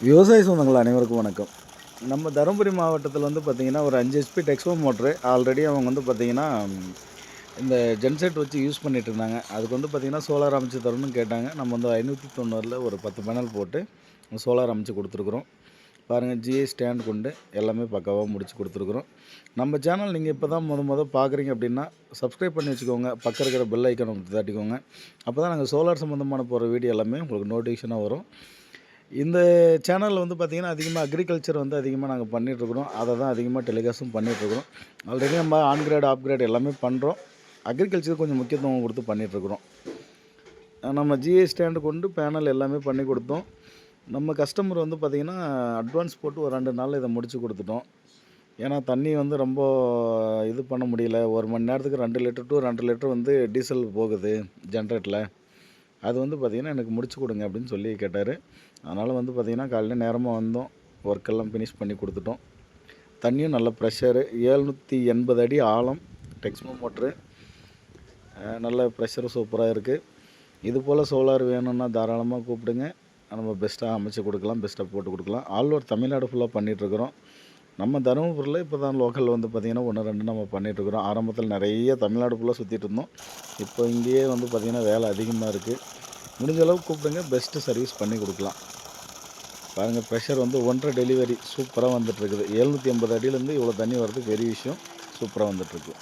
விவசாய சொந்தங்கள் அனைவருக்கும் வணக்கம். நம்ம தருமபுரி மாவட்டத்தில் வந்து பார்த்திங்கன்னா, ஒரு 5 ஹெச்பி டெக்ஸ்மோ மோட்ரு ஆல்ரெடி அவங்க வந்து பார்த்திங்கன்னா, இந்த ஜென்செட் வச்சு யூஸ் பண்ணிட்டு இருந்தாங்க. அதுக்கு வந்து பார்த்திங்கன்னா, சோலார் அமைச்சு தரணும்னு கேட்டாங்க. நம்ம வந்து 590ல் ஒரு 10 பேனல் போட்டு சோலார் அமைச்சு கொடுத்துருக்குறோம். பாருங்கள், ஜிஐ ஸ்டாண்ட் கொண்டு எல்லாமே பக்காவாக முடிச்சு கொடுத்துருக்குறோம். நம்ம சேனல் நீங்கள் இப்போ தான் பார்க்குறீங்க அப்படின்னா, சப்ஸ்கிரைப் பண்ணி வச்சுக்கோங்க. பக்கம் இருக்கிற பெல் ஐக்கானை தட்டிக்கோங்க. அப்போ தான் நாங்கள் சோலார் சம்மந்தமான போகிற வீடியோ எல்லாமே உங்களுக்கு நோட்டிஃபிகேஷனாக வரும். இந்த சேனலில் வந்து பார்த்திங்கன்னா, அதிகமாக அக்ரிகல்ச்சர் வந்து அதிகமாக நாங்கள் பண்ணிகிட்ருக்குறோம். அதை தான் அதிகமாக டெலிகாஸ்ட்டும் பண்ணிகிட்ருக்குறோம். ஆல்ரெடி நம்ம ஆன் கிரேட், ஆஃப் கிரேட் எல்லாமே பண்ணுறோம். அக்ரிகல்ச்சருக்கு கொஞ்சம் முக்கியத்துவம் கொடுத்து பண்ணிகிட்ருக்குறோம். நம்ம ஜிஐ ஸ்டாண்டு கொண்டு பேனல் எல்லாமே பண்ணி கொடுத்தோம். நம்ம கஸ்டமர் வந்து பார்த்திங்கன்னா, அட்வான்ஸ் போட்டு ஒரு 2 நாளில் இதை முடித்து கொடுத்துட்டோம். ஏன்னா தண்ணி வந்து ரொம்ப இது பண்ண முடியல. 1 மணி நேரத்துக்கு 2 லிட்டர் டு 2 லிட்டர் வந்து டீசல் போகுது ஜென்ரேட்டரில். அது வந்து பார்த்திங்கன்னா, எனக்கு முடிச்சு கொடுங்க அப்படின்னு சொல்லி கேட்டார். அதனால் வந்து பார்த்திங்கன்னா, காலையில் நேரமாக வந்தோம். ஒர்க்கெல்லாம் ஃபினிஷ் பண்ணி கொடுத்துட்டோம். தண்ணியும் நல்ல ப்ரெஷரு 780 அடி ஆழம். டெக்ஸ்மோ மோட்ரு நல்ல ப்ரெஷரும் சூப்பராக இருக்குது. இது போல் சோலார் வேணும்னா தாராளமாக கூப்பிடுங்க. நம்ம பெஸ்ட்டாக அமைச்சு கொடுக்கலாம், பெஸ்ட்டாக போட்டு கொடுக்கலாம். ஆல் ஓவர் தமிழ்நாடு ஃபுல்லாக பண்ணிகிட்ருக்குறோம். நம்ம தருமபுரியில் இப்போ தான் லோக்கல் வந்து பார்த்திங்கன்னா 1, 2 நம்ம பண்ணிகிட்ருக்குறோம். ஆரம்பத்தில் நிறைய தமிழ்நாடு ஃபுல்லாக சுற்றிட்டு இருந்தோம். இப்போ இங்கேயே வந்து பார்த்திங்கன்னா வேலை அதிகமாக இருக்குது. முடிஞ்ச அளவுக்கு கூப்பிடுங்க, பெஸ்ட்டு சர்வீஸ் பண்ணி கொடுக்கலாம். பாருங்கள், ப்ரெஷர் வந்து 1.5 டெலிவரி சூப்பராக வந்துட்டுருக்குது. 780 அடியிலேருந்து இவ்வளோ தண்ணி வர்றது பெரிய விஷயம். சூப்பராக வந்துட்டுருக்கு.